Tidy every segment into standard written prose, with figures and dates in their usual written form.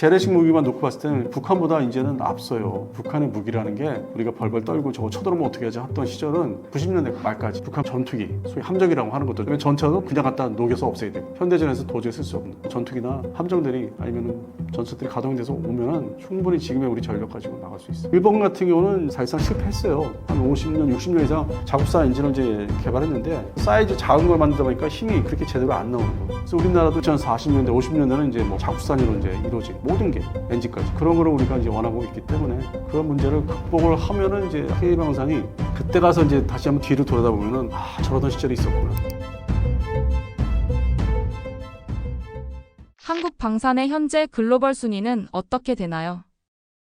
재래식 무기만 놓고 봤을 때는 북한보다 이제는 앞서요. 북한의 무기라는 게 우리가 벌벌 떨고 저거 쳐들어오면 어떻게 하지 했던 시절은 90년대 말까지 북한 전투기, 소위 함정이라고 하는 것도 전차도 그냥 갖다 녹여서 없애야 되고 현대전에서 도저히 쓸 수 없는 전투기나 함정들이 아니면 전차들이 가동돼서 오면은 충분히 지금의 우리 전력 가지고 나갈 수 있어요. 일본 같은 경우는 사실상 실패했어요. 한 50년, 60년 이상 자국산 엔진을 이제 개발했는데 사이즈 작은 걸 만들다 보니까 힘이 그렇게 제대로 안 나오는 거예요. 그래서 우리나라도 2040년대, 50년대는 이제 뭐 자국산으로 이제 이루어진 모든 게 엔진까지 그런 거를 우리가 이제 원하고 있기 때문에 그런 문제를 극복을 하면은 이제 K방산이 그때 가서 이제 다시 한번 뒤를 돌아다 보면은 저러던 시절이 있었구나. 한국 방산의 현재 글로벌 순위는 어떻게 되나요?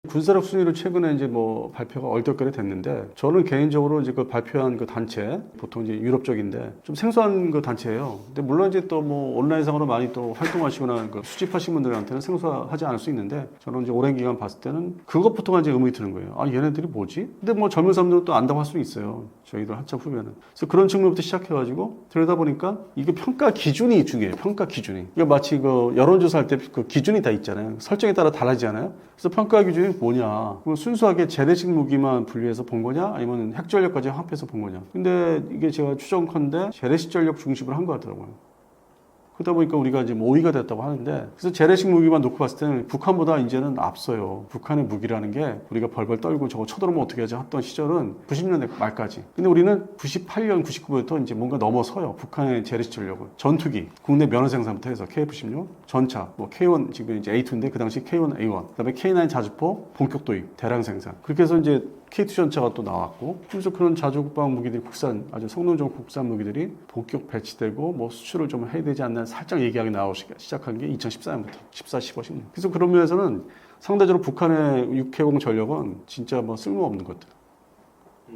군사력 순위로 최근에 이제 뭐 발표가 얼떨결에 됐는데 저는 개인적으로 이제 그 발표한 그 단체 보통 이제 유럽 쪽인데 좀 생소한 그 단체예요. 근데 물론 이제 또 뭐 온라인상으로 많이 또 활동하시거나 그 수집하신 분들한테는 생소하지 않을 수 있는데 저는 이제 오랜 기간 봤을 때는 그것부터가 이제 의문이 드는 거예요. 아 얘네들이 뭐지? 근데 뭐 젊은 사람들은 또 안다고 할 수는 있어요. 저희들 한참 후면은. 그래서 그런 측면부터 시작해가지고 들여다보니까 이게 평가 기준이 중요해요. 평가 기준이. 그러니까 마치 그 여론조사할 때 그 기준이 다 있잖아요. 설정에 따라 달라지잖아요. 그래서 평가 기준이 뭐냐? 순수하게 재래식 무기만 분류해서 본 거냐? 아니면 핵전력까지 합해서 본 거냐? 근데 이게 제가 추정컨대 재래식 전력 중심으로 한 것 같더라고요. 그러다 보니까 우리가 이제 5위가 됐다고 하는데 그래서 재래식 무기만 놓고 봤을 때는 북한보다 이제는 앞서요. 북한의 무기라는 게 우리가 벌벌 떨고 저거 쳐들어오면 어떻게 하지 했던 시절은 90년대 말까지. 근데 우리는 98년, 99년부터 이제 뭔가 넘어서요. 북한의 재래식 전력을. 전투기, 국내 면허 생산부터 해서 KF-16, 전차, 뭐 K1 지금 이제 A2인데 그 당시 K1A1, 그다음에 K9 자주포 본격 도입, 대량 생산. 그렇게 해서 이제 K2 전차가 또 나왔고 그래서 그런 자주국방 무기들이 국산 아주 성능 좋은 국산 무기들이 본격 배치되고 뭐 수출을 좀 해야 되지 않나 살짝 얘기하기 나오기 시작한 게 2014년부터 14, 15, 16. 그래서 그런 면에서는 상대적으로 북한의 육해공 전력은 진짜 뭐 쓸모없는 것들.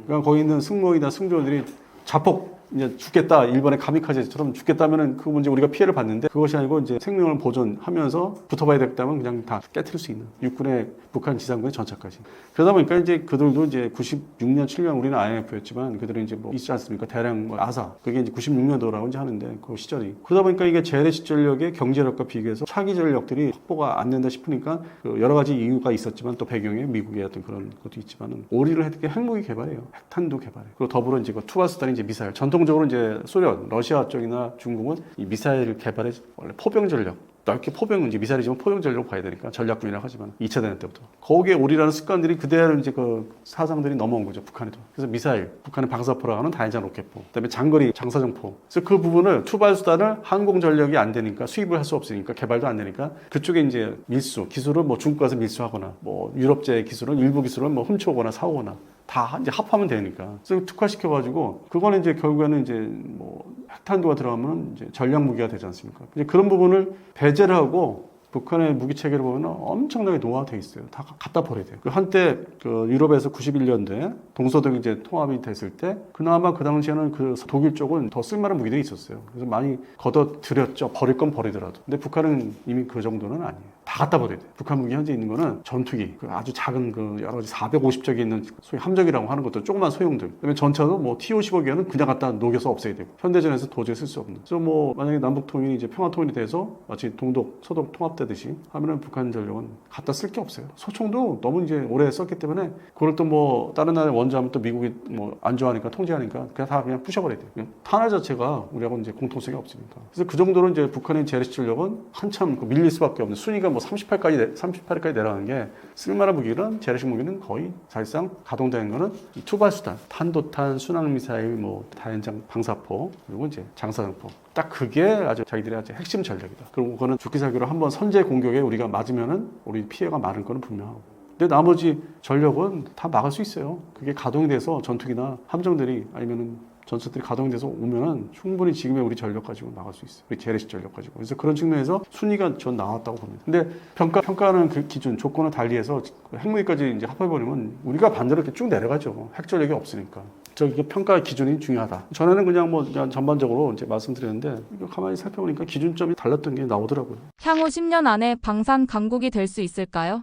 그러니까 거기 있는 승무원이나 승조들이 자폭 이제 죽겠다 일본의 가미카제처럼 죽겠다면은 그 문제 우리가 피해를 봤는데 그것이 아니고 이제 생명을 보존하면서 붙어봐야 되겠다면 그냥 다 깨트릴 수 있는 육군의 북한 지상군의 전차까지. 그러다 보니까 이제 그들도 이제 96년 7년 우리는 IMF였지만 그들은 이제 뭐 있지 않습니까? 대량 뭐 아사 그게 이제 96년도라고 이제 하는데 그 시절이 그러다 보니까 이게 재래식 전력의 경제력과 비교해서 차기 전력들이 확보가 안 된다 싶으니까 그 여러 가지 이유가 있었지만 또 배경에 미국의 어떤 그런 것도 있지만은 올인을 했던 게 핵무기 개발이에요. 핵탄두 개발. 그리고 더불어 이제 그 투바스단이 이제 미사일 전통적으로 이제 소련, 러시아 쪽이나 중국은 이 미사일 개발의 원래 포병 전력, 넓게 포병은 이제 미사일이지만 포병 전력으로 봐야 되니까 전략군이라고 하지만 2차 대전 때부터 거기에 올인하는 습관들이 그대로 이제 그 사상들이 넘어온 거죠 북한에도. 그래서 미사일, 북한의 방사포라고 하는 다연장 로켓포, 그다음에 장거리 장사정포. 그래서 그 부분을 투발 수단을 항공 전력이 안 되니까 수입을 할 수 없으니까 개발도 안 되니까 그쪽에 이제 밀수 기술을 뭐 중국 가서 밀수하거나 뭐 유럽제 기술은 일부 기술을 뭐 훔쳐오거나 사오거나. 다 이제 합하면 되니까. 그래서 특화시켜가지고, 그거는 이제 결국에는 이제 뭐 핵탄두가 들어가면 이제 전략 무기가 되지 않습니까? 이제 그런 부분을 배제를 하고 북한의 무기 체계를 보면 엄청나게 노화되어 있어요. 다 갖다 버려야 돼요. 그 한때 그 유럽에서 91년도에 동서독이 이제 통합이 됐을 때 그나마 그 당시에는 그 독일 쪽은 더 쓸만한 무기들이 있었어요. 그래서 많이 걷어들였죠. 버릴 건 버리더라도. 근데 북한은 이미 그 정도는 아니에요. 다 갖다 버려야 돼요. 북한 무기 현재 있는 거는 전투기, 그 아주 작은 그 여러 가지 450척이 있는 소위 함정이라고 하는 것들, 조그만 소형들. 그다음에 전차도 뭐 T-55기는 그냥 갖다 녹여서 없애야 되고 현대전에서 도저히 쓸 수 없는. 그래서 뭐 만약에 남북 통일이 이제 평화 통일이 돼서 마치 동독, 서독 통합되듯이 하면은 북한 전력은 갖다 쓸 게 없어요. 소총도 너무 이제 오래 썼기 때문에 그걸 또 뭐 다른 나라에 원조하면 또 미국이 뭐 안 좋아하니까 통제하니까 그냥 다 그냥 부셔버려야 돼요. 그냥 탄화 자체가 우리하고 이제 공통성이 없으니까. 그래서 그 정도로 이제 북한의 재래식 전력은 한참 그 밀릴 수밖에 없는 순위가 뭐 38까지 내려가는 게 쓸만한 무기는 재래식 무기는 거의 사실상 가동되는 거는 이 투발수단, 탄도탄, 순항미사일, 뭐 다연장 방사포 그리고 이제 장사정포. 딱 그게 아주 자기들의 아주 핵심 전력이다. 그리고 그거는 죽기 살기로 한번 선제 공격에 우리가 맞으면은 우리 피해가 많을 거는 분명하고. 근데 나머지 전력은 다 막을 수 있어요. 그게 가동이 돼서 전투기나 함정들이 아니면은 전차들이 가동이 돼서 오면은 충분히 지금의 우리 전력 가지고 나갈 수 있어요. 우리 재래식 전력 가지고. 그래서 그런 측면에서 순위가 전 나왔다고 봅니다. 근데 평가는 그 기준, 조건을 달리해서 핵무기까지 이제 합해버리면 우리가 반대로 이렇게 쭉 내려가죠. 핵 전력이 없으니까. 이게 평가 기준이 중요하다. 전에는 그냥 뭐 그냥 전반적으로 이제 말씀드렸는데 이거 가만히 살펴보니까 기준점이 달랐던 게 나오더라고요. 향후 10년 안에 방산 강국이 될 수 있을까요?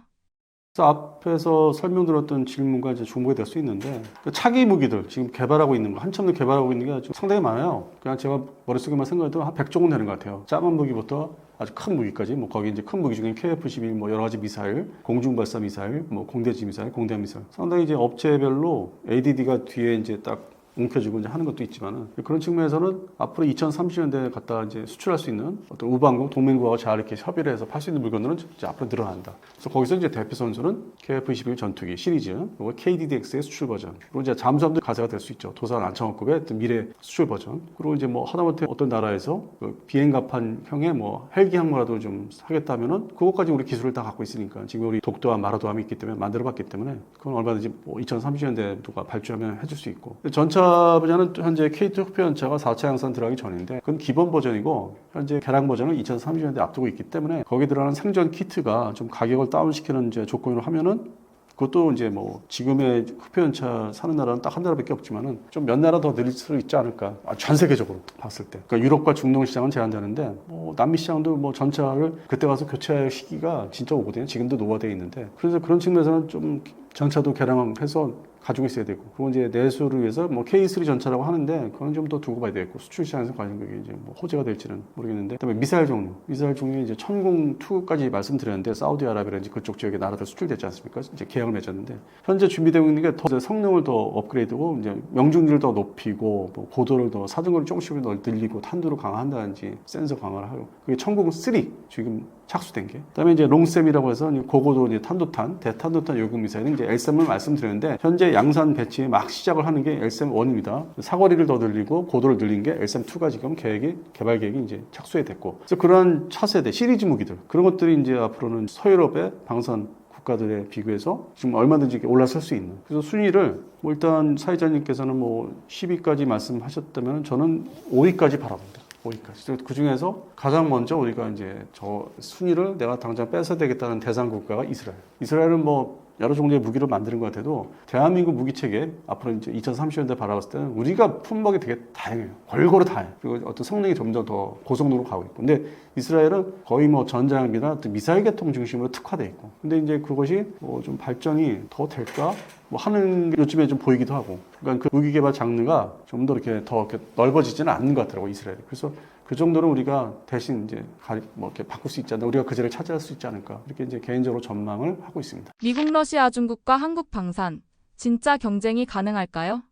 그래서 앞에서 설명드렸던 질문과 이제 중복이 될 수 있는데 그 차기 무기들 지금 개발하고 있는 거 한참 개발하고 있는 게 상당히 많아요. 그냥 제가 머릿속에만 생각해도 한 100종은 되는 것 같아요. 작은 무기부터 아주 큰 무기까지 뭐 거기 이제 큰 무기 중에 KF-12 뭐 여러 가지 미사일, 공중 발사 미사일, 뭐 공대지 미사일, 공대 미사일 상당히 이제 업체별로 ADD가 뒤에 이제 딱 움켜쥐고 이제 하는 것도 있지만은 그런 측면에서는 앞으로 2030년대에 갖다 이제 수출할 수 있는 어떤 우방국 동맹국하고 잘 이렇게 협의를 해서 팔 수 있는 물건들은 이제 앞으로 늘어난다. 그래서 거기서 이제 대표 선수는 KF-21 전투기 시리즈, 그리고 KDDX의 수출 버전, 그리고 이제 잠수함도 가세가 될 수 있죠. 도산 안창호급의 어떤 미래 수출 버전. 그리고 이제 뭐 하다못해 어떤 나라에서 그 비행갑판형의 뭐 헬기 항모라도 좀 하겠다면은 그것까지 우리 기술을 다 갖고 있으니까 지금 우리 독도와 마라도함이 있기 때문에 만들어봤기 때문에 그건 얼마든지 뭐 2030년대도가 발주하면 해줄 수 있고 전차 버전은 현재 K2 흑표연차가 4차 양산 들어가기 전인데 그건 기본 버전이고 현재 개량 버전을 2030년대 앞두고 있기 때문에 거기에 들어가는 생전 키트가 좀 가격을 다운시키는 이제 조건으로 하면은 그것도 이제 뭐 지금의 흑표연차 사는 나라는 딱 한 나라밖에 없지만은 좀 몇 나라 더 늘릴 수 있지 않을까. 전 세계적으로 봤을 때. 그러니까 유럽과 중동 시장은 제한되는데 뭐 남미 시장도 뭐 전차를 그때 가서 교체할 시기가 진짜 오거든요. 지금도 노후화되어 있는데. 그래서 그런 측면에서는 좀 전차도 개량해서 가지고 있어야 되고 그리고 이제 내수를 위해서 뭐 K3 전차라고 하는데 그건 좀 더 두고 봐야 되겠고 수출 시장에서 과연 그게 이제 뭐 호재가 될지는 모르겠는데 그다음에 미사일 종류 이제 천공2까지 말씀드렸는데 사우디아라비아라든지 그쪽 지역에 나라들 수출되지 않습니까? 이제 계약을 맺었는데 현재 준비되고 있는 게 더 성능을 더 업그레이드고 이제 명중률을 더 높이고 뭐 고도를 더 사정거리 조금씩 더 늘리고 탄두를 강화한다든지 센서 강화를 하고 그게 천공3 지금 착수된 게. 그다음에 이제 롱셈이라고 해서 고고도 이제 탄도탄, 대탄도탄 요격 미사일은 이제 L3을 말씀드렸는데 현재 양산 배치 막 시작을 하는 게 L3-1입니다. 사거리를 더 늘리고 고도를 늘린 게 L3-2가 지금 개발 계획이 이제 착수해 됐고. 그래서 그런 차세대 시리즈 무기들 그런 것들이 이제 앞으로는 서유럽의 방산 국가들에 비교해서 지금 얼마든지 올라설 수 있는. 그래서 순위를 뭐 일단 사회자님께서는 뭐 10위까지 말씀하셨다면 저는 5위까지 바라봅니다. 5위까지. 그 중에서 가장 먼저 우리가 이제 저 순위를 내가 당장 뺏어야 되겠다는 대상 국가가 이스라엘. 이스라엘은 뭐 여러 종류의 무기를 만드는 것 같아도 대한민국 무기 체계 앞으로 이제 2030년대 바라봤을 때는 우리가 품목이 되게 다양해요. 골고루 다양해요. 그리고 어떤 성능이 점점 더 고성능으로 가고 있고. 근데 이스라엘은 거의 뭐 전장비나 미사일 계통 중심으로 특화되어 있고. 근데 이제 그것이 뭐 좀 발전이 더 될까? 뭐 하는 게 요즘에 좀 보이기도 하고. 그러니까 그 무기 개발 장르가 좀 더 이렇게 더 이렇게 넓어지지는 않는 것 같더라고요, 이스라엘이. 그래서 그 정도는 우리가 대신 이제 뭐 이렇게 바꿀 수 있지 않나, 우리가 그 자리를 차지할 수 있지 않을까, 이렇게 이제 개인적으로 전망을 하고 있습니다. 미국, 러시아, 중국과 한국 방산, 진짜 경쟁이 가능할까요?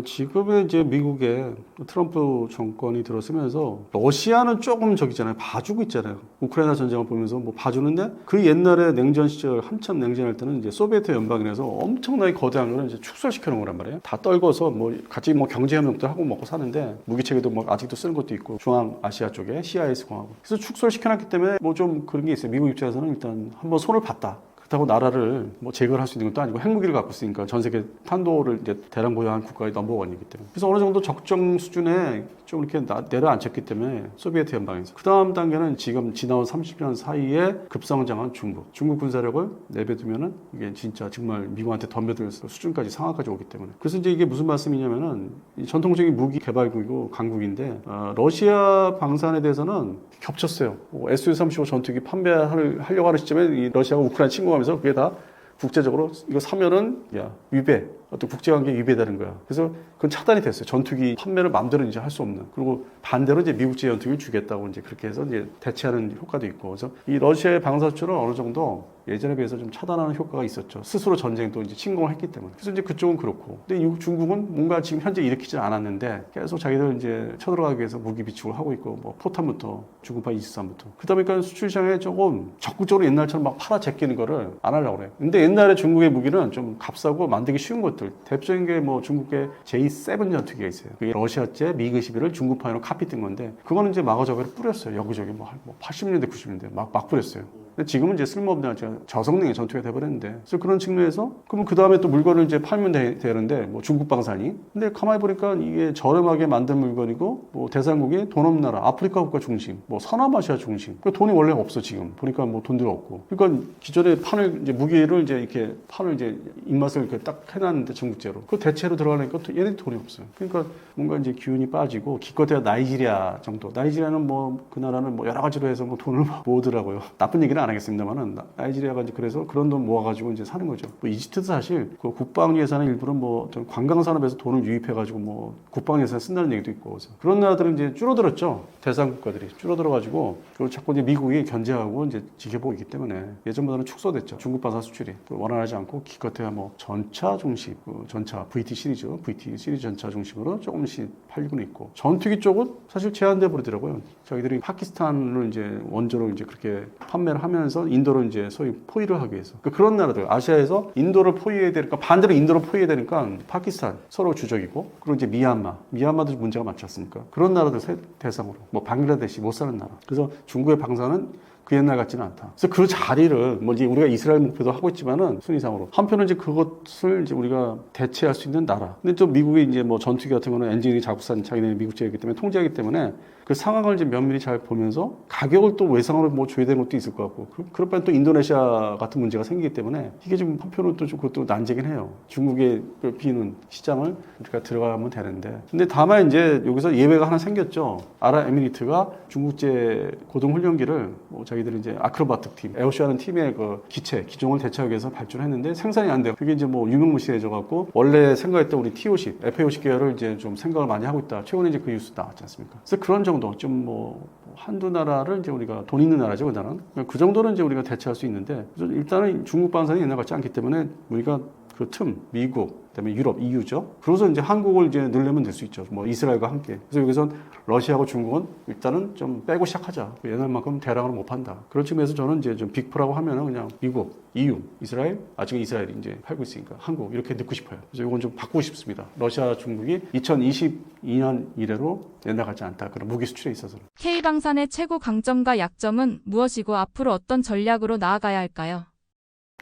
지금의 이제 미국의 트럼프 정권이 들어서면서 러시아는 조금 저기잖아요. 봐주고 있잖아요. 우크라이나 전쟁을 보면서 뭐 봐주는데 그 옛날에 냉전 시절 한참 냉전할 때는 이제 소비에트 연방이라서 엄청나게 거대한 거를 이제 축소시켜 놓은 거란 말이에요. 다 떨궈서 뭐 같이 뭐 경제협력도 하고 먹고 사는데 무기체계도 뭐 아직도 쓰는 것도 있고 중앙아시아 쪽에 CIS 공화국. 그래서 축소시켜 놨기 때문에 뭐 좀 그런 게 있어요. 미국 입장에서는 일단 한번 손을 봤다. 그렇다고 나라를 뭐 제거를 할 수 있는 것도 아니고 핵무기를 갖고 있으니까 전 세계 탄도를 이제 대량 보유한 국가의 넘버원이기 때문에 그래서 어느 정도 적정 수준에 좀 이렇게 내려앉혔기 때문에 소비에트 연방에서 그 다음 단계는 지금 지나온 30년 사이에 급성장한 중국 군사력을 내뱉으면은 이게 진짜 정말 미국한테 덤벼들 수준까지 상황까지 오기 때문에 그래서 이제 이게 무슨 말씀이냐면은 전통적인 무기 개발국이고 강국인데 러시아 방산에 대해서는 겹쳤어요. Su-35 전투기 판매하려고 하는 시점에 이 러시아가 우크라이나 침공하면서 그게 다 국제적으로 이거 사면은 위배, 어떤 국제관계 위배되는 거야. 그래서 그건 차단이 됐어요. 전투기 판매를 마음대로 이제 할 수 없는. 그리고 반대로 이제 미국제 전투기를 주겠다고 이제 그렇게 해서 이제 대체하는 효과도 있고. 그래서 이 러시아의 방사 수출은 어느 정도 예전에 비해서 좀 차단하는 효과가 있었죠. 스스로 전쟁도 이제 침공을 했기 때문에. 그래서 이제 그쪽은 그렇고. 근데 중국은 뭔가 지금 현재 일으키지 않았는데 계속 자기들 이제 쳐들어가기 위해서 무기 비축을 하고 있고, 뭐 포탄부터 중국파 23부터. 그러다 보니까 수출 시장에 조금 적극적으로 옛날처럼 막 팔아 제끼는 거를 안 하려고 그래요. 근데 옛날에 중국의 무기는 좀 값싸고 만들기 쉬운 것들. 대표적인 게 뭐 중국의 J7 전투기가 있어요. 그게 러시아제 미그 11을 중국판으로 카피 뜬 건데, 그거는 이제 마거저거를 뿌렸어요. 여기저기 뭐 80년대, 90년대 막 뿌렸어요. 근데 지금은 이제 쓸모없는 저성능의 전투가 돼버렸는데, 그래서 그런 측면에서 그러면 그 다음에 또 물건을 이제 팔면 되는데 뭐 중국 방산이, 근데 가만히 보니까 이게 저렴하게 만든 물건이고 뭐 대상국이 돈 없는 나라, 아프리카 국가 중심, 뭐 서남아시아 중심. 그러니까 돈이 원래 없어 지금 보니까 뭐 돈도 없고. 그러니까 기존에 판을 이제 무기를 이제 이렇게 판을 이제 입맛을 이렇게 딱 해놨는데 중국제로 그 대체로 들어가니까 또 얘네들 돈이 없어요. 그러니까 뭔가 이제 기운이 빠지고 기껏해야 나이지리아 정도. 나이지리아는 뭐 그 나라는 뭐 여러 가지로 해서 뭐 돈을 모으더라고요. 나쁜 얘기는 안 하겠습니다만은 나이지리아가 이제 그래서 그런 돈 모아가지고 이제 사는 거죠. 뭐 이집트도 사실 그 국방 예산은 일부러 뭐 어떤 관광 산업에서 돈을 유입해가지고 뭐 국방 예산 쓴다는 얘기도 있고 그래서 그런 나라들은 이제 줄어들었죠. 대상 국가들이 줄어들어가지고 그리고 자꾸 이제 미국이 견제하고 이제 지켜보고 있기 때문에 예전보다는 축소됐죠. 중국 방산 수출이 원활하지 않고 기껏해야 뭐 전차 중심, 전차 VT 시리즈 전차 중심으로 조금씩 팔리고는 있고 전투기 쪽은 사실 제한돼 버리더라고요. 저희들이 파키스탄을 이제 원조로 이제 그렇게 판매를 하면서 인도를 이제 소위 포위를 하기 위해서 그런 나라들 아시아에서 인도를 포위해야 되니까 반대로 인도를 포위해야 되니까 파키스탄 서로 주적이고 그리고 이제 미얀마도 문제가 많지 않습니까? 그런 나라들 대상으로 뭐 방글라데시 못 사는 나라. 그래서 중국의 방사는 그 옛날 같지는 않다. 그래서 그 자리를 뭐 이제 우리가 이스라엘 목표도 하고 있지만은 순위상으로 한편은 이제 그것을 이제 우리가 대체할 수 있는 나라. 근데 또 미국이 이제 뭐 전투기 같은 거는 엔진이 자국산 자기네 미국제이기 때문에 통제하기 때문에 그 상황을 이제 면밀히 잘 보면서 가격을 또 외상으로 뭐 줘야 되는 것도 있을 것 같고 그럴 바엔 또 인도네시아 같은 문제가 생기기 때문에 이게 지금 한편으로 또 좀 그것도 난제긴 해요. 중국의 그 비는 시장을 우리가 들어가면 되는데 근데 다만 이제 여기서 예외가 하나 생겼죠. 아랍에미리트가 중국제 고등훈련기를 뭐 자기들이 이제 아크로바틱 팀, 에어쇼하는 팀의 그 기종을 대체하기 위해서 발주했는데 생산이 안 돼요. 그게 이제 뭐 유명무실해져 갖고 원래 생각했던 우리 T50, FA50 계열을 이제 좀 생각을 많이 하고 있다. 최근에 이제 그 뉴스 나왔지 않습니까? 그래서 그런 정도 좀 뭐 한두 나라를 이제 우리가 돈 있는 나라죠, 그 나라는. 그 정도는 이제 우리가 대체할 수 있는데 일단은 중국 방산이 옛날 같지 않기 때문에 우리가 그 틈, 미국, 그다음에 유럽, EU죠. 그래서 이제 한국을 이제 늘려면 될 수 있죠. 뭐 이스라엘과 함께. 그래서 여기서 러시아하고 중국은 일단은 좀 빼고 시작하자. 옛날만큼 대량으로 못 판다. 그런 측면에서 저는 이제 좀 빅4라고 하면은 그냥 미국, EU, 이스라엘, 아직 이스라엘이 이제 팔고 있으니까 한국 이렇게 넣고 싶어요. 그래서 이건 좀 바꾸고 싶습니다. 러시아, 중국이 2022년 이래로 옛날 같지 않다. 그런 무기 수출에 있어서는. K방산의 최고 강점과 약점은 무엇이고 앞으로 어떤 전략으로 나아가야 할까요?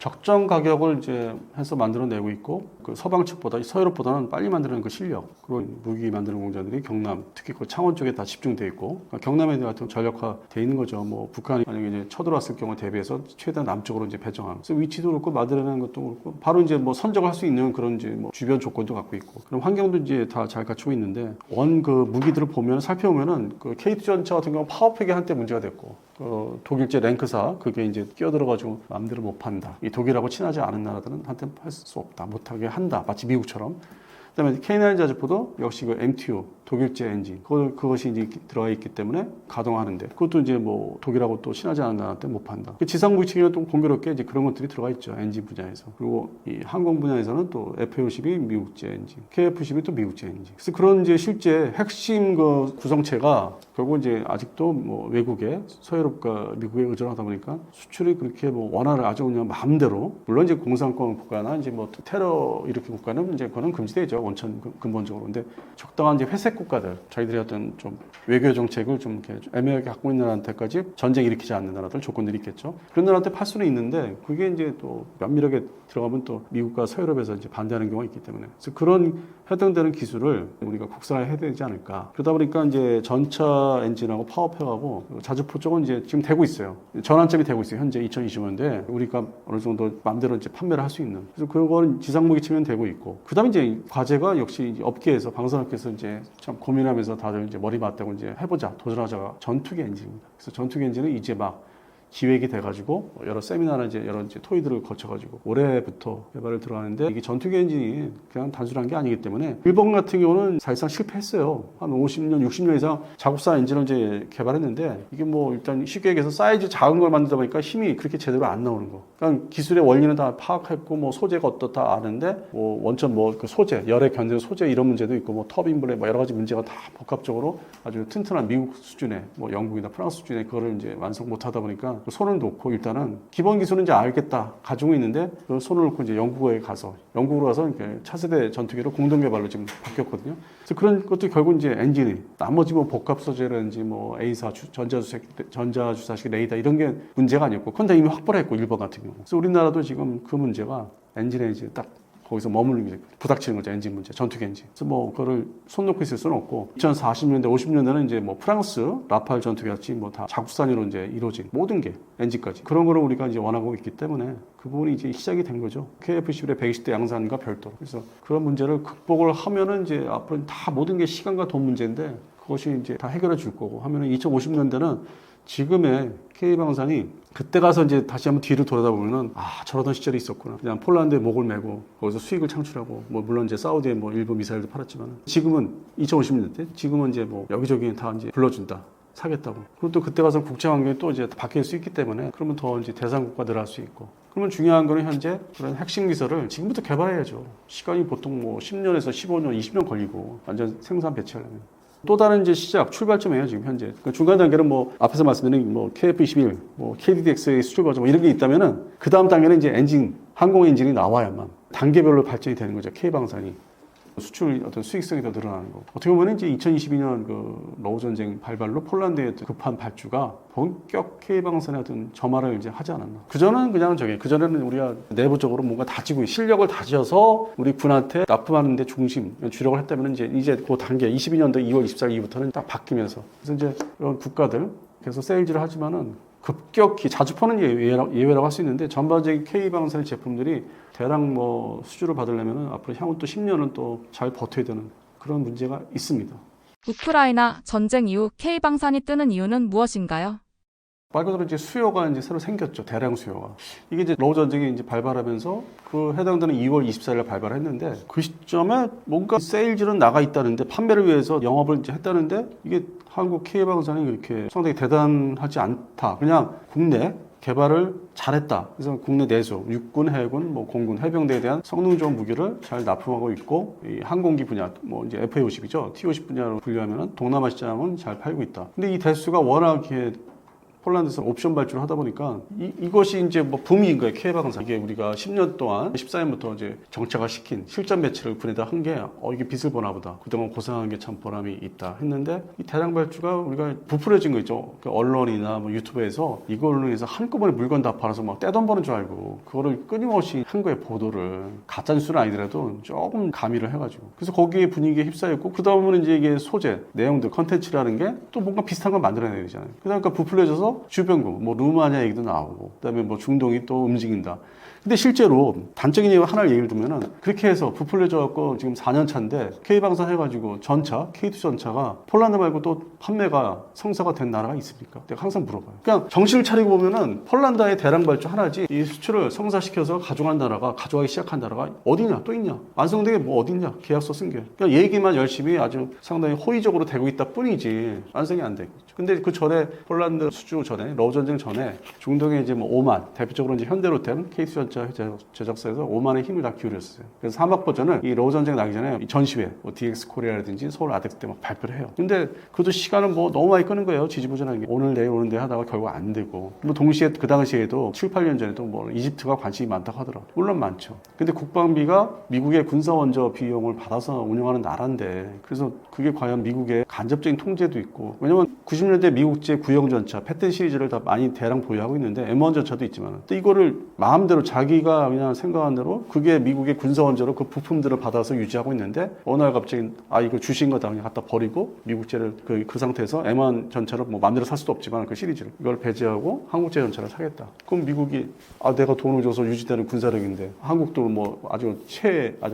적정 가격을 이제 해서 만들어내고 있고 그 서방 측보다 서유럽보다는 빨리 만드는 그 실력 그리고 무기 만드는 공장들이 경남 특히 그 창원 쪽에 다 집중돼 있고 그러니까 경남에 같은 전력화돼 있는 거죠. 뭐 북한이 만약에 이제 쳐들어왔을 경우 대비해서 최대한 남쪽으로 이제 배정함. 그래서 위치도 그렇고 만들어내는 것도 그렇고 바로 이제 뭐 선적을 할 수 있는 그런 이제 뭐 주변 조건도 갖고 있고 그럼 환경도 이제 다 잘 갖추고 있는데 원 그 무기들을 보면 살펴보면은 그 K2 전차 같은 경우 파워팩이 한때 문제가 됐고 독일제 랭크사 그게 이제 끼어들어가지고 마음대로 못 판다. 이 독일하고 친하지 않은 나라들은 한테 할 수 없다. 못하게 한다. 마치 미국처럼. 그다음에 K9 자주포도 역시 그 MTU 독일제 엔진 그것이 이제 들어가 있기 때문에 가동하는데 그것도 이제 뭐 독일하고 또 친하지 않은 나라한테 못 판다. 지상무기 측에는 또 공교롭게 이제 그런 것들이 들어가 있죠. 엔진 분야에서. 그리고 이 항공 분야에서는 또 FA50이 미국제 엔진, KF10이 또 미국제 엔진. 그래서 그런 이제 실제 핵심 그 구성체가 결국 이제 아직도 뭐 외국에 서유럽과 미국에 의존하다 보니까 수출이 그렇게 뭐 원활을 아주 그냥 마음대로 물론 이제 공산권 국가나 이제 뭐 테러 일으킨 국가는 이제 그거는 금지되죠. 원천 근본적으로. 근데 적당한 이제 회색 국가들, 자기들이 어떤 좀 외교 정책을 좀 이렇게 애매하게 갖고 있는 나라한테까지 전쟁 일으키지 않는 나라들 조건들이 있겠죠. 그런 나라한테 팔 수는 있는데 그게 이제 또 면밀하게 들어가면 또 미국과 서유럽에서 이제 반대하는 경우가 있기 때문에 그래서 그런 해당되는 기술을 우리가 국산화해야 되지 않을까. 그러다 보니까 이제 전차 엔진하고 파워팩하고 자주포 쪽은 이제 지금 되고 있어요. 전환점이 되고 있어요. 현재 2025년도에 우리가 어느 정도 마음대로 이제 판매를 할 수 있는. 그래서 그건 지상무기 측면 되고 있고. 그다음에 이제 과제가 역시 업계에서 방산업계에서 이제 참 고민하면서 다들 이제 머리 맞대고 이제 해보자, 도전하자가 전투기 엔진입니다. 그래서 전투기 엔진은 이제 막 기획이 돼가지고 여러 세미나나 이제 여러 이제 토의들을 거쳐가지고 올해부터 개발을 들어가는데 이게 전투기 엔진이 그냥 단순한 게 아니기 때문에 일본 같은 경우는 사실상 실패했어요. 한 50년, 60년 이상 자국산 엔진을 이제 개발했는데 이게 뭐 일단 쉽게 얘기해서 사이즈 작은 걸 만들다 보니까 힘이 그렇게 제대로 안 나오는 거. 그러니까 기술의 원리는 다 파악했고 뭐 소재가 어떻다 아는데 뭐 원천 뭐 그 소재, 열에 견디는 소재 이런 문제도 있고 뭐 터빈 블레 뭐 여러 가지 문제가 다 복합적으로 아주 튼튼한 미국 수준의 뭐 영국이나 프랑스 수준의 그거를 이제 완성 못 하다 보니까 손을 놓고 일단은 기본 기술은 이제 알겠다 가지고 있는데 그 손을 놓고 이제 영국으로 가서 이렇게 차세대 전투기로 공동 개발로 지금 바뀌었거든요. 그래서 그런 것도 결국 이제 엔진이 나머지 뭐 복합 소재라든지 뭐 A사 전자주사식 레이더 이런 게 문제가 아니었고 그건 다 이미 확보를 했고 일본 같은 경우. 그래서 우리나라도 지금 그 문제가 엔진에 이제 딱 거기서 머물게 부닥치는 거죠. 엔진 문제, 전투기 엔진. 그래서 뭐 그거를 손 놓고 있을 수는 없고 2040년대, 50년대는 이제 뭐 프랑스 라팔 전투기 같이 뭐 다 자국산으로 이제 이루어진 모든 게 엔진까지 그런 거를 우리가 이제 원하고 있기 때문에 그 부분이 이제 시작이 된 거죠. KF11의 120대 양산과 별도로. 그래서 그런 문제를 극복을 하면은 이제 앞으로 다 모든 게 시간과 돈 문제인데 그것이 이제 다 해결해 줄 거고 하면은 2050년대는 지금의 K방산이 그때 가서 이제 다시 한번 뒤를 돌아다보면은 저러던 시절이 있었구나. 그냥 폴란드에 목을 메고 거기서 수익을 창출하고 뭐 물론 이제 사우디에 뭐 일부 미사일도 팔았지만 지금은 2050년대 지금은 이제 뭐 여기저기 다 이제 불러준다. 사겠다고. 그리고 또 그때 가서 국제 환경이 또 이제 바뀔 수 있기 때문에 그러면 더 이제 대상국가 늘어날 수 있고. 그러면 중요한 거는 현재 그런 핵심 기술을 지금부터 개발해야죠. 시간이 보통 뭐 10년에서 15년, 20년 걸리고 완전 생산 배치하려면. 또 다른 이제 시작, 출발점이에요, 지금 현재. 그러니까 중간 단계는 뭐, 앞에서 말씀드린 뭐, KF-21, 뭐, KDDX의 수출 과정, 뭐 이런 게 있다면은, 그 다음 단계는 이제 엔진, 항공 엔진이 나와야만 단계별로 발전이 되는 거죠, K방산이. 수출 어떤 수익성이 더 늘어나는 거. 어떻게 보면 이제 2022년 그 러우 전쟁 발발로 폴란드의 급한 발주가 본격 K방산의 어떤 점화를 이제 하지 않았나. 그전은 그냥 그전에는 우리가 내부적으로 뭔가 다지고 실력을 다져서 우리 군한테 납품하는 데 중심, 주력을 했다면 이제 그 단계 22년도 2월 24일 이후부터는 딱 바뀌면서. 그래서 이제 이런 국가들 계속 세일즈를 하지만은 급격히 자주 퍼는 예외라고 할 수 있는데 전반적인 K방산의 제품들이 대량 뭐 수주를 받으려면 앞으로 향후 또 10년은 또 잘 버텨야 되는 그런 문제가 있습니다. 우크라이나 전쟁 이후 K방산이 뜨는 이유는 무엇인가요? 말 그대로 이제 수요가 이제 새로 생겼죠. 대량 수요가. 이게 이제 러우 전쟁이 이제 발발하면서 그 해당되는 2월 24일에 발발했는데 그 시점에 뭔가 세일즈는 나가 있다는데 판매를 위해서 영업을 이제 했다는데 이게 한국 K방산이 그렇게 상당히 대단하지 않다. 그냥 국내 개발을 잘했다. 그래서 국내 내수, 육군, 해군, 뭐 공군, 해병대에 대한 성능 좋은 무기를 잘 납품하고 있고 이 항공기 분야, 뭐 이제 FA50이죠. T50 분야로 분류하면 동남아 시장은 잘 팔고 있다. 근데 이 대수가 워낙 폴란드에서 옵션 발주를 하다 보니까 이것이 이제 뭐 붐인 거예요. K방산. 이게 우리가 10년 동안 14년부터 이제 정착을 시킨 실전 배치를 군에다 한 게 이게 빛을 보나 보다. 그동안 고생한 게 참 보람이 있다 했는데 이 대량 발주가 우리가 부풀려진 거 있죠. 그 언론이나 뭐 유튜브에서 이걸로 해서 한꺼번에 물건 다 팔아서 막 떼돈 버는 줄 알고 그거를 끊임없이 한 거예요. 보도를. 가짜 뉴스는 아니더라도 조금 가미를 해가지고. 그래서 거기에 분위기에 휩싸였고 그 다음은 이제 이게 소재, 내용들, 컨텐츠라는 게 또 뭔가 비슷한 걸 만들어내야 되잖아요. 그러니까 부풀려져서 주변국, 뭐 루마니아 얘기도 나오고, 그다음에 뭐 중동이 또 움직인다. 근데 실제로 단적인 예를 들면은 그렇게 해서 부풀려져 갖고 지금 4년 차인데 K방산 해가지고 전차, K2 전차가 폴란드 말고 또 판매가 성사가 된 나라가 있습니까? 내가 항상 물어봐요. 그냥 정신을 차리고 보면은 폴란드의 대량 발주 하나지 이 수출을 성사시켜서 가져가기 시작한 나라가 어디냐 또 있냐? 완성된 게 뭐 어딨냐? 계약서 쓴 게. 그냥 얘기만 열심히 아주 상당히 호의적으로 되고 있다 뿐이지 완성이 안 되겠죠. 근데 그 전에 폴란드 수주 전에 러우 전쟁 전에 중동에 이제 뭐 오만 대표적으로 이제 현대로템 K2 전차 제작사에서 오만의 힘을 다 기울였어요. 그래서 사막 버전을 이 러우 전쟁 나기 전에 이 전시회, 뭐 DX 코리아라든지 서울 아덱스 때 막 발표를 해요. 근데 그것도 시간은 뭐 너무 많이 끄는 거예요. 지지부진하게. 오늘 내일 하다가 결국 안 되고. 뭐 동시에 그 당시에도 7, 8년 전에도 뭐 이집트가 관심이 많다고 하더라고요. 물론 많죠. 근데 국방비가 미국의 군사원조 비용을 받아서 운영하는 나라인데 그래서 그게 과연 미국의 간접적인 통제도 있고 왜냐면 90년대 미국제 구형 전차, 패튼 시리즈를 다 많이 대량 보유하고 있는데 M1 전차도 있지만 또 이거를 마음대로 자기가 그냥 생각한 대로 그게 미국의 군사원조로 그 부품들을 받아서 유지하고 있는데 어느 날 갑자기 이거 주신 거다 그냥 갖다 버리고 미국제를 그 상태에서 M1 전차를 뭐 마음대로 살 수도 없지만 그 시리즈를 이걸 배제하고 한국제 전차를 사겠다. 그럼 미국이 내가 돈을 줘서 유지되는 군사력인데 한국도 뭐 아주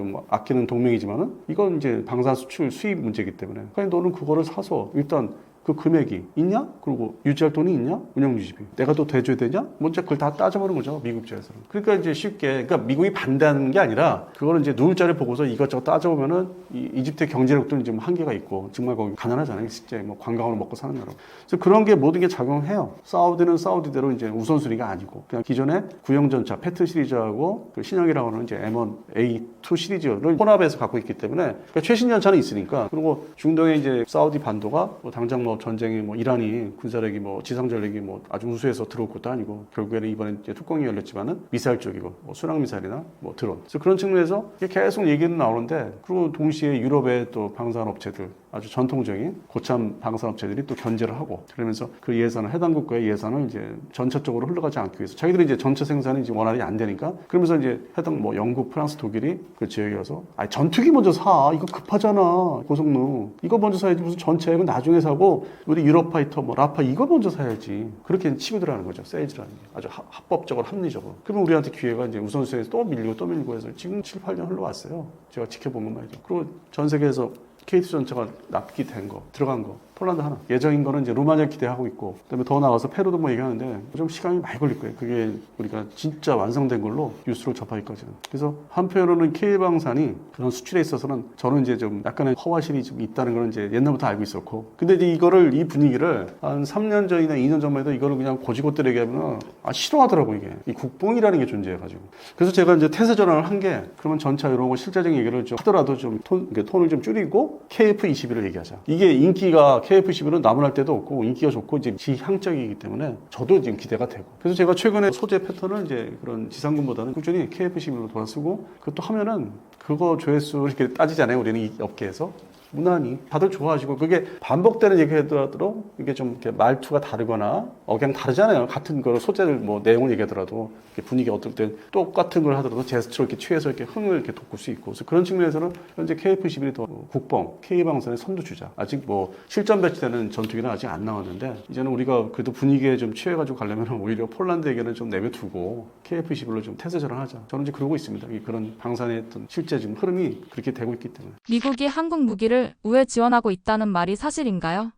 뭐 아끼는 동맹이지만은 이건 이제 방산 수출 수입 문제이기 때문에 그냥 너는 그거를 사서 일단 그 금액이 있냐? 그리고 유지할 돈이 있냐? 운영 유지비. 내가 또 대줘야 되냐? 먼저 그걸 다 따져보는 거죠. 미국 쪽에서는. 그러니까 이제 쉽게, 그러니까 미국이 반대하는 게 아니라 그거는 이제 누울자를 보고서 이것저것 따져보면은 이집트의 경제력도 이제 뭐 한계가 있고 정말 거기 가난하잖아요. 진짜 뭐 관광으로 먹고 사는 나라. 그래서 그런 게 모든 게 작용해요. 사우디는 사우디대로 이제 우선순위가 아니고 그냥 기존의 구형전차, 패트 시리즈하고 그 신형이라고 하는 이제 M1, A2 시리즈를 혼합해서 갖고 있기 때문에 그러니까 최신 전차는 있으니까 그리고 중동에 이제 사우디 반도가 뭐 당장 뭐 전쟁이 뭐 이란이 군사력이 뭐 지상 전력이 뭐 아주 우수해서 들어올 것도 아니고 결국에는 이번에 이제 뚜껑이 열렸지만은 미사일 쪽이고 뭐 순항 미사일이나 뭐 드론. 그래서 그런 측면에서 계속 얘기는 나오는데 그리고 동시에 유럽의 또 방산 업체들 아주 전통적인 고참 방산업체들이 또 견제를 하고 그러면서 그 예산을 해당 국가의 예산을 이제 전차 쪽으로 흘러가지 않기 위해서 자기들이 이제 전차 생산이 이제 원활히 안 되니까 그러면서 이제 해당 뭐 영국, 프랑스, 독일이 그 지역에 가서 전투기 먼저 사 이거 급하잖아 고성능 이거 먼저 사야지 무슨 전차 이거 나중에 사고 우리 유로파이터 뭐 라파 이거 먼저 사야지 그렇게 치부들어가는 거죠 세일즈라는 게 아주 합법적으로 합리적으로 그러면 우리한테 기회가 이제 우선순위에서 또 밀리고 해서 지금 7, 8년 흘러왔어요 제가 지켜본 것만 해도 그리고 전 세계에서 K2 전차가 납기된 거, 들어간 거 폴란드 하나. 예정인 거는 이제 루마니아 기대하고 있고, 그다음에 더 나가서 페루도 뭐 얘기하는데 좀 시간이 많이 걸릴 거예요. 그게 우리가 진짜 완성된 걸로 뉴스로 접하기까지는. 그래서 한편으로는 K방산이 그런 수출에 있어서는 저는 이제 좀 약간의 허와실이 좀 있다는 걸 이제 옛날부터 알고 있었고, 근데 이제 이거를 이 분위기를 한 3년 전이나 2년 전만 해도 이거를 그냥 고지고대로 얘기하면 싫어하더라고. 이게 이 국뽕이라는 게 존재해가지고. 그래서 제가 이제 태세 전환을 한 게, 그러면 전차 이런 거 실제적인 얘기를 좀 하더라도 좀 톤을 좀 줄이고 KF21을 얘기하자. 이게 인기가 KF21은 나무랄 데도 없고 인기가 좋고 이제 지향적이기 때문에 저도 지금 기대가 되고. 그래서 제가 최근에 소재 패턴을 이제 그런 지상군보다는 꾸준히 KF21로 돌아쓰고, 그것도 하면은 그거 조회수 이렇게 따지잖아요. 우리는 이 업계에서. 무난히 다들 좋아하시고, 그게 반복되는 얘기 하더라도 이게 좀 이렇게 말투가 다르거나 억양 다르잖아요. 같은 거를 소재를 뭐 내용을 얘기하더라도 분위기 어떨 때 똑같은 걸 하더라도 제스처를 이렇게 취해서 이렇게 흥을 이렇게 돋굴 수 있고, 그래서 그런 측면에서는 현재 KF11이 더 국뽕, K방산의 선두주자. 아직 뭐 실전 배치되는 전투기는 아직 안 나왔는데, 이제는 우리가 그래도 분위기에 좀 취해가지고 가려면 오히려 폴란드에게는 좀 내버두고 KF11로 좀 태세 전환하자. 저는 이제 그러고 있습니다. 그런 방산의 어떤 실제 지금 흐름이 그렇게 되고 있기 때문에. 미국이 한국 무기를 우회 지원하고 있다는 말이 사실인가요?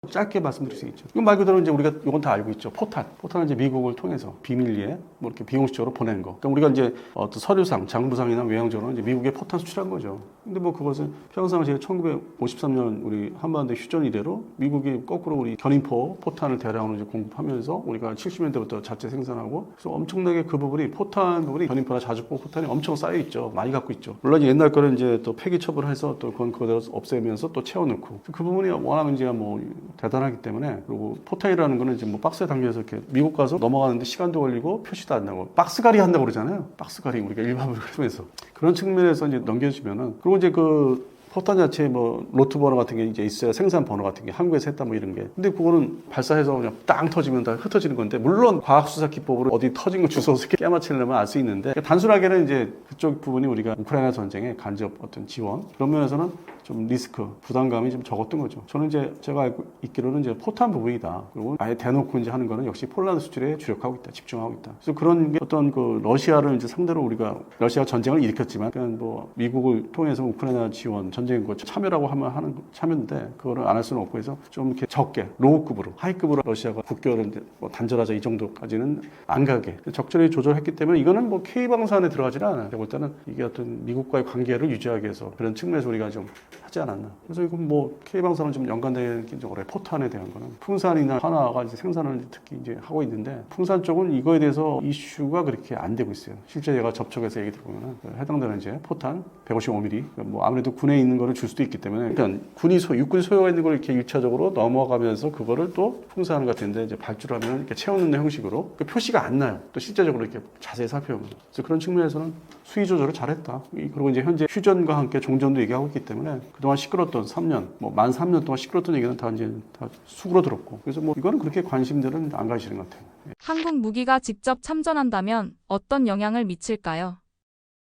짧게 말씀드릴 수 있죠. 이건 말 그대로 이제 우리가 이건 다 알고 있죠. 포탄은 이제 미국을 통해서 비밀리에 뭐 이렇게 비공식적으로 보낸 거. 그러니까 우리가 이제 어떤 서류상, 장부상이나 외형적으로 이제 미국에 포탄 수출한 거죠. 근데 뭐 그것은 평상시에 1953년 우리 한반도 휴전 이래로 미국이 거꾸로 우리 견인포 포탄을 대량으로 이제 공급하면서 우리가 70년대부터 자체 생산하고, 그래서 엄청나게 그 부분이 포탄 부분이 견인포나 자주포 포탄이 엄청 쌓여 있죠. 많이 갖고 있죠. 물론 옛날 거는 이제 또 폐기 처분해서 또 그건 그대로 없애면서 또 채워넣고, 그 부분이 워낙 이제 뭐 대단하기 때문에. 그리고 포탄이라는 거는 이제 뭐 박스에 담겨서 이렇게 미국 가서 넘어가는데 시간도 걸리고 표시도 안 나고 박스갈이 한다고 그러잖아요. 박스갈이 우리가 일반으로 하면서 그런 측면에서 이제 넘겨주면은. 그리고 이제 그 포탄 자체에 뭐 로트 번호 같은 게 이제 있어야 생산 번호 같은 게 한국에서 했다 뭐 이런 게. 근데 그거는 발사해서 그냥 땅 터지면 다 흩어지는 건데, 물론 과학수사 기법으로 어디 터진 거 주워서 이렇게 깨맞추려면 알 수 있는데, 단순하게는 이제 그쪽 부분이 우리가 우크라이나 전쟁의 간접 어떤 지원 그런 면에서는 좀 리스크, 부담감이 좀 적었던 거죠. 저는 이제 제가 알고 있기로는 이제 포탄 부분이다. 그리고 아예 대놓고 이제 하는 거는 역시 폴란드 수출에 주력하고 있다, 집중하고 있다. 그래서 그런 게 어떤 그 러시아를 이제 상대로 우리가 러시아가 전쟁을 일으켰지만, 그냥 뭐 미국을 통해서 우크라이나 지원 전쟁 거 참여라고 하면 하는 참여인데, 그거를 안 할 수는 없고 해서 좀 이렇게 적게 로우급으로, 하이급으로 러시아가 국교를 뭐 단절하자 이 정도까지는 안 가게 적절히 조절했기 때문에 이거는 뭐 K방산에 들어가지는 않아요. 제가 볼 때는 이게 어떤 미국과의 관계를 유지하기 위해서 그런 측면에서 우리가 좀 하지 않았나. 그래서 이건 뭐 K방산은 좀 연관되는 게 어려요. 포탄에 대한 거는 풍산이나 하나가 이제 생산을 특히 이제 하고 있는데, 풍산 쪽은 이거에 대해서 이슈가 그렇게 안 되고 있어요. 실제 제가 접촉해서 얘기 들어보면 해당되는 이제 포탄 155mm, 뭐 아무래도 군에 있는 거를 줄 수도 있기 때문에, 그러니까 육군이 소유가 있는 걸 이렇게 1차적으로 넘어가면서 그거를 또 풍산 같은데 이제 발주를 하면 이렇게 채워넣는 형식으로 그 표시가 안 나요. 또 실제적으로 이렇게 자세히 살펴보면. 그래서 그런 측면에서는 수위 조절을 잘했다. 그리고 이제 현재 휴전과 함께 종전도 얘기하고 있기 때문에 그동안 시끄럽던 3년, 뭐 만 3년 동안 시끄럽던 얘기는 다 이제 다 수그러들었고, 그래서 뭐 이거는 그렇게 관심들은 안 가시는 것 같아요. 한국 무기가 직접 참전한다면 어떤 영향을 미칠까요?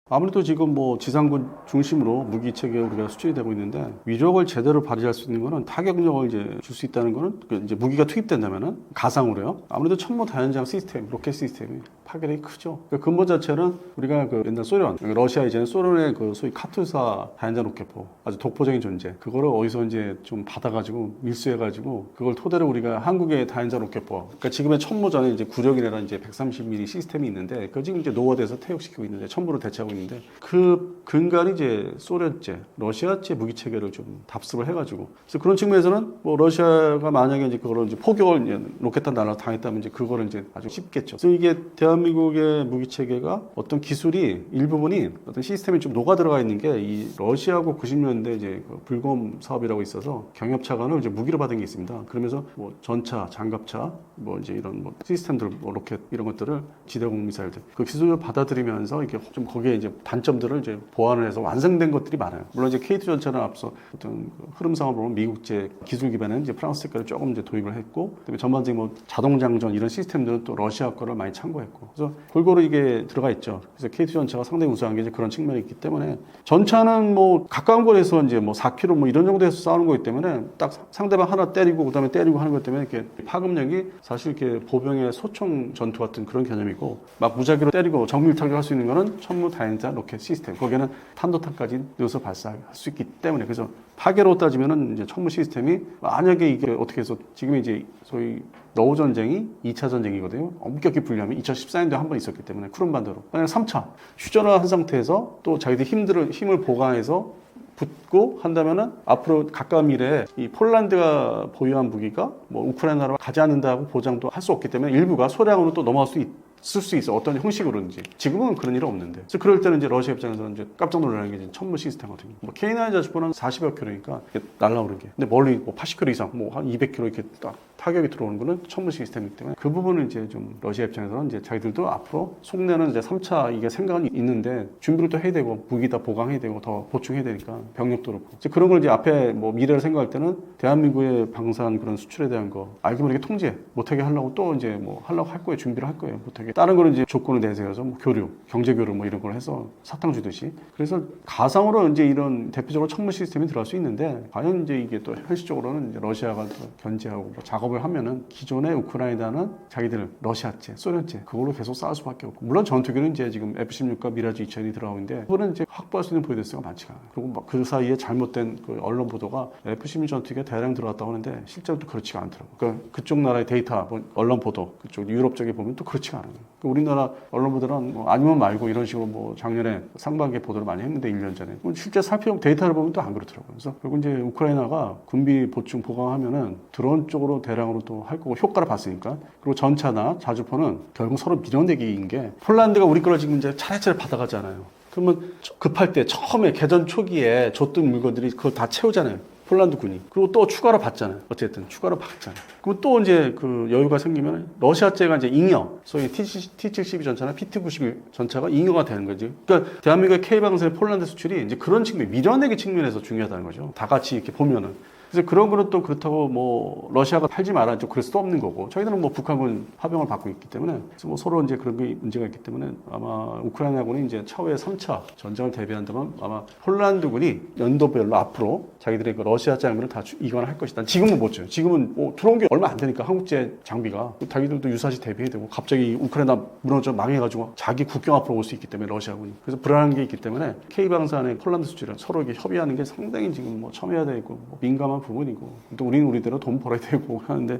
아무래도 지금 뭐 지상군 중심으로 무기 체계가 우리가 수출이 되고 있는데, 위력을 제대로 발휘할 수 있는 거는, 타격력을 이제 줄 수 있다는 거는 이제 무기가 투입된다면은 가상으로요. 아무래도 천무 다연장 시스템, 로켓 시스템이 파괴력이 크죠. 그 근본 자체는 우리가 그 옛날 소련, 러시아 이제는 소련의 그 소위 카투사 다연장 로켓포, 아주 독보적인 존재. 그거를 어디서 이제 좀 받아가지고 밀수해가지고 그걸 토대로 우리가 한국의 다연장 로켓포, 그러니까 지금의 천무 전에 이제 구력이라는 이제 130mm 시스템이 있는데, 그 지금 이제 노후화돼서 퇴역시키고 있는데 천무로 대체하고 있는데, 그 근간이 이제 소련제, 러시아제 무기 체계를 좀 답습을 해가지고, 그래서 그런 측면에서는 뭐 러시아가 만약에 이제 그거를 이제 포격을 로켓탄 날라 당했다면 이제 그거를 이제 아주 쉽겠죠. 그래서 이게 대한민국의 무기 체계가 어떤 기술이 일부분이 어떤 시스템이 좀 녹아 들어가 있는 게, 이 러시아하고 90년대 이제 그 불검 사업이라고 있어서 경협차관을 이제 무기로 받은 게 있습니다. 그러면서 뭐 전차, 장갑차, 뭐 이제 이런 뭐 시스템들, 뭐 로켓 이런 것들을 지대공 미사일들 그 기술을 받아들이면서 이렇게 좀 거기에 이제 단점들을 이제 보완을 해서 완성된 것들이 많아요. 물론 이제 K2 전차는 앞서 어떤 그 흐름상을 보면 미국제 기술 기반은 이제 프랑스 색깔을 조금 이제 도입을 했고, 그다음에 전반적인 뭐 자동 장전 이런 시스템들은 또 러시아 거를 많이 참고했고, 그래서 골고루 이게 들어가 있죠. 그래서 K2 전차가 상당히 우수한 게 이제 그런 측면이 있기 때문에, 전차는 뭐 가까운 곳에서 이제 뭐 4km 뭐 이런 정도에서 싸우는 거기 때문에 딱 상대방 하나 때리고 그다음에 때리고 하는 것 때문에 이렇게 파급력이 사실 이렇게 보병의 소총 전투 같은 그런 개념이고, 막 무작위로 때리고 정밀 타격할 수 있는 거는 천무 다연장 대한민사 로켓 시스템. 거기에는 탄도탄까지 넣어서 발사할 수 있기 때문에 그래서 파괴로 따지면은 이제 천무 시스템이 만약에 이게 어떻게 해서 지금 이제 소위 러우 전쟁이 2차 전쟁이거든요. 엄격히 분류하면 2014년도에 한 번 있었기 때문에 쿠름반도로. 만약 3차 휴전을 한 상태에서 또 자기들 힘을 보강해서 붙고 한다면은 앞으로 가까운 미래에 이 폴란드가 보유한 무기가 뭐 우크라이나로 가지 않는다고 보장도 할 수 없기 때문에 일부가 소량으로 또 넘어갈 수 쓸 수 있어. 어떤 형식으로든지. 지금은 그런 일은 없는데. 그래서 그럴 때는 이제 러시아 입장에서는 이제 깜짝 놀라는 게 이제 천무 시스템거든요. 뭐 K9 자주포는 40여 킬로니까 날라오는 게. 근데 멀리 뭐 80킬로 이상, 뭐 한 200킬로 이렇게 딱 타격이 들어오는 거는 천무 시스템이기 때문에 그 부분은 이제 좀 러시아 입장에서는 이제 자기들도 앞으로 속내는 이제 3차 이게 생각은 있는데 준비를 또 해야 되고 무기 다 보강해야 되고 더 보충해야 되니까 병력도 그렇고. 이제 그런 걸 이제 앞에 뭐 미래를 생각할 때는 대한민국의 방산 그런 수출에 대한 거 알게 모르게 통제 못하게 하려고 또 이제 뭐 하려고 할 거예요. 준비를 할 거예요. 못하게. 다른 거는 이제 조건을 내세워서 뭐 교류, 경제 교류 뭐 이런 걸 해서 사탕 주듯이. 그래서 가상으로 이제 이런 대표적으로 천무 시스템이 들어갈 수 있는데 과연 이제 이게 또 현실적으로는 이제 러시아가 또 견제하고 뭐 작업을 하면은 기존의 우크라이나는 자기들 러시아제, 소련제 그걸로 계속 싸울 수밖에 없고 물론 전투기는 이제 지금 F-16과 미라지 2000이 들어가고 있는데 그거는 이제 확보할 수 있는 보유대수가 많지가 않아요. 그리고 막 그 사이에 잘못된 그 언론 보도가 F-16 전투기가 대량 들어갔다고 하는데 실제로 또 그렇지가 않더라고요. 그러니까 그쪽 나라의 데이터, 뭐 언론 보도, 그쪽 유럽 쪽에 보면 또 그렇지가 않아요. 그러니까 우리나라 언론 보도는 뭐 아니면 말고 이런 식으로 뭐 작년에 상반기에 보도를 많이 했는데 1년 전에 실제 살펴보면 데이터를 보면 또 안 그렇더라고요. 그래서 결국 이제 우크라이나가 군비 보충 보강하면은 드론 쪽으로 대량으로 또 할 거고 효과를 봤으니까 그리고 전차나 자주포는 결국 서로 밀어내기인 게 폴란드가 우리 걸로 지금 이제 차례차례 받아가잖아요. 그러면 급할 때 처음에 개전 초기에 줬던 물건들이 그걸 다 채우잖아요. 폴란드 군이. 그리고 또 추가로 받잖아요. 어쨌든 추가로 받잖아요. 그리고 또 이제 그 여유가 생기면 러시아제가 이제 잉여, 소위 T-72 전차나 PT-91 전차가 잉여가 되는 거지. 그러니까 대한민국의 K방산의 폴란드 수출이 이제 그런 측면, 밀어내기 측면에서 중요하다는 거죠. 다 같이 이렇게 보면은. 그래서 그런 거는 또 그렇다고 뭐 러시아가 팔지 말아 좀 그럴 수도 없는 거고 저희들은 뭐 북한군 파병을 받고 있기 때문에 그래서 뭐 서로 이제 그런 게 문제가 있기 때문에 아마 우크라이나군이 이제 차후에 3차 전쟁을 대비한다면 아마 폴란드군이 연도별로 앞으로 자기들의 그 러시아 장비를 다 이관할 것이다. 지금은 못 줘요. 지금은 뭐 들어온 게 얼마 안 되니까 한국제 장비가 자기들도 유사시 대비해야 되고 갑자기 우크라이나 무너져 망해가지고 자기 국경 앞으로 올 수 있기 때문에 러시아군이 그래서 불안한 게 있기 때문에 K방산의 폴란드 수출을 서로 이렇게 협의하는 게 상당히 지금 뭐 첨예해야 되고 뭐 민감한 부분이고 또 우리는 우리대로 돈 벌어야 되고 하는데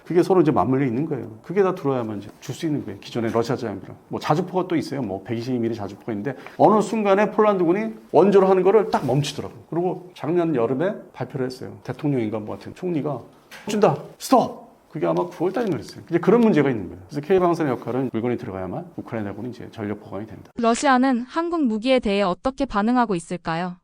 그게 서로 이제 맞물려 있는 거예요. 그게 다 들어야만 이제 줄 수 있는 거예요. 기존의 러시아 장비랑 뭐 자주포가 또 있어요. 뭐 122mm 자주포가 있는데 어느 순간에 폴란드군이 원조로 하는 거를 딱 멈추더라고. 그리고 작년 여름에 발표를 했어요. 대통령인가 뭐 같은 총리가 준다. 스톱. 그게 아마 9월 달인 거였어요. 이제 그런 문제가 있는 거예요. 그래서 K방산의 역할은 물건이 들어가야만 우크라이나군이 이제 전력 보강이 된다. 러시아는 한국 무기에 대해 어떻게 반응하고 있을까요?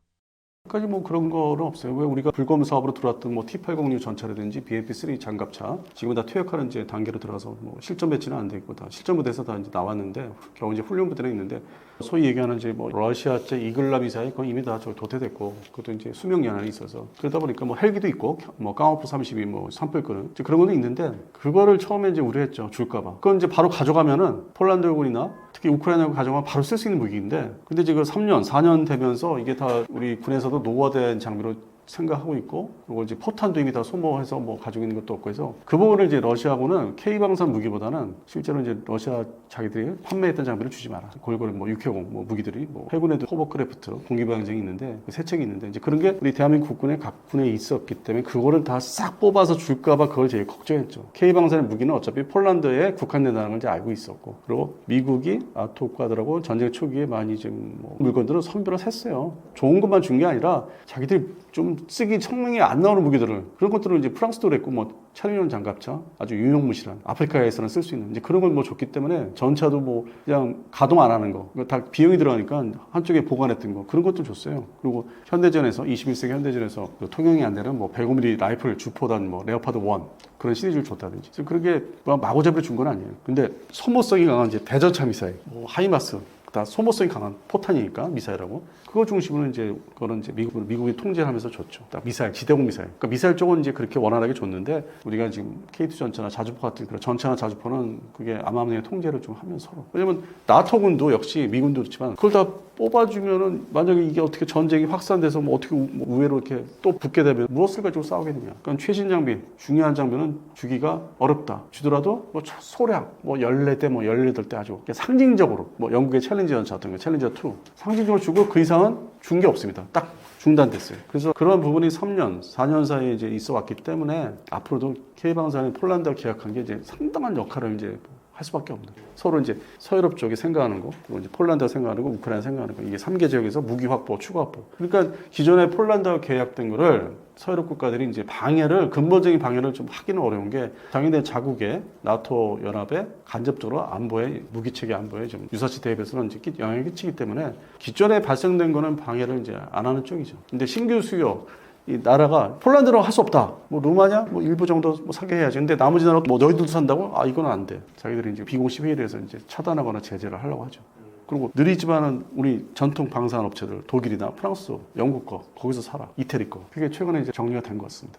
까지 뭐 그런 거는 없어요. 왜 우리가 불검 사업으로 들어왔던 뭐 T-806 전차라든지 BMP-3 장갑차 지금은 다 퇴역하는 이제 단계로 들어가서 뭐 실전 배치는 안 돼 있고 다 실전 부대에서 다 이제 나왔는데 겨우 이제 훈련 부대는 있는데 소위 얘기하는 이제 뭐 러시아제 이글라 미사일 그건 이미 다 저 도태됐고 그것도 이제 수명 연한이 있어서 그러다 보니까 뭐 헬기도 있고 뭐 까우프 32 뭐 산불 끄는 그런 거는 있는데 그거를 처음에 이제 우려했죠. 줄까봐. 그건 이제 바로 가져가면은 폴란드군이나 특히 우크라이나가 가져가면 바로 쓸 수 있는 무기인데 근데 지금 3년, 4년 되면서 이게 다 우리 군에서도 노후화된 장비로 생각하고 있고 그리고 이제 포탄도 이미 다 소모해서 뭐 가지고 있는 것도 없고 해서 그 부분을 이제 러시아군은 K방산 무기보다는 실제로 이제 러시아 자기들이 판매했던 장비를 주지 마라. 골고루 뭐 육해공 뭐 무기들이 뭐 해군에도 호버크래프트 공기방정이 있는데 그 세 책이 있는데 이제 그런 게 우리 대한민국 국군의 각 군에 있었기 때문에 그거를 다 싹 뽑아서 줄까봐 그걸 제일 걱정했죠. K방산의 무기는 어차피 폴란드에 국한된다는 걸 이제 알고 있었고 그리고 미국이 아토과들하고 전쟁 초기에 많이 지금 뭐 물건들을 선별을 했어요. 좋은 것만 준 게 아니라 자기들이 좀 쓰기 성능이 안 나오는 무기들을 그런 것들을 이제 프랑스도 그랬고 뭐 차량용 장갑차 아주 유용무실한 아프리카에서는 쓸 수 있는 이제 그런 걸 뭐 줬기 때문에 전차도 뭐 그냥 가동 안 하는 거 다 비용이 들어가니까 한쪽에 보관했던 거 그런 것도 줬어요. 그리고 현대전에서 21세기 현대전에서 통용이 안 되는 뭐 105mm 라이플 주포단 뭐 레오파드 1 그런 시리즈를 줬다든지 그래서 그렇게 마구잡이로 준 건 아니에요. 근데 소모성이 강한 이제 대전차 미사일 뭐 하이마스 다 소모성이 강한 포탄이니까 미사일하고 그거 중심으로 이제 그거는 이제 미국이 통제를 하면서 줬죠. 미사일, 지대공 미사일. 그러니까 미사일 쪽은 이제 그렇게 원활하게 줬는데 우리가 지금 K2 전차나 자주포 같은 그런 전차나 자주포는 그게 암암리의 통제를 좀 하면서 서로. 왜냐면 나토군도 역시 미군도 그렇지만 그걸 다 뽑아주면은 만약에 이게 어떻게 전쟁이 확산돼서 뭐 어떻게 우회로 이렇게 또 붙게 되면 무엇을 가지고 싸우겠느냐. 그러니까 최신 장비, 중요한 장비는 주기가 어렵다. 주더라도 뭐 소량, 뭐 14대, 뭐 18대 아주 상징적으로 뭐 영국의 챌린저 챌린저 연차였던 거예요. 챌린저 2. 상징적으로 주고 그 이상은 준 게 없습니다. 딱 중단됐어요. 그래서 그런 부분이 3년, 4년 사이에 이제 있어 왔기 때문에 앞으로도 K방산이 폴란드와 계약한 게 이제 상당한 역할을 이제 할 수밖에 없는 거예요. 서로 이제 서유럽 쪽이 생각하는 거, 그리고 이제 폴란드가 생각하는 거, 우크라이나 생각하는 거, 이게 3개 지역에서 무기 확보, 추가 확보. 그러니까 기존에 폴란드와 계약된 거를 서유럽 국가들이 이제 근본적인 방해를 좀 하기는 어려운 게 당연히 자국의 나토 연합에 간접적으로 안보에 무기 체계 안보에 좀 유사시 대비해서는 이제 영향을 끼치기 때문에 기존에 발생된 거는 방해를 이제 안 하는 쪽이죠. 근데 신규 수요 이 나라가 폴란드로 할 수 없다. 뭐 루마니아 뭐 일부 정도 뭐 사게 해야지. 근데 나머지 나라 뭐 너희들도 산다고? 아 이건 안 돼. 자기들이 이제 비공식 회의를 해서 이제 차단하거나 제재를 하려고 하죠. 그리고 느리지만은 우리 전통 방산 업체들 독일이나 프랑스, 영국 거 거기서 사라. 이태리 거. 그게 최근에 이제 정리가 된 것 같습니다.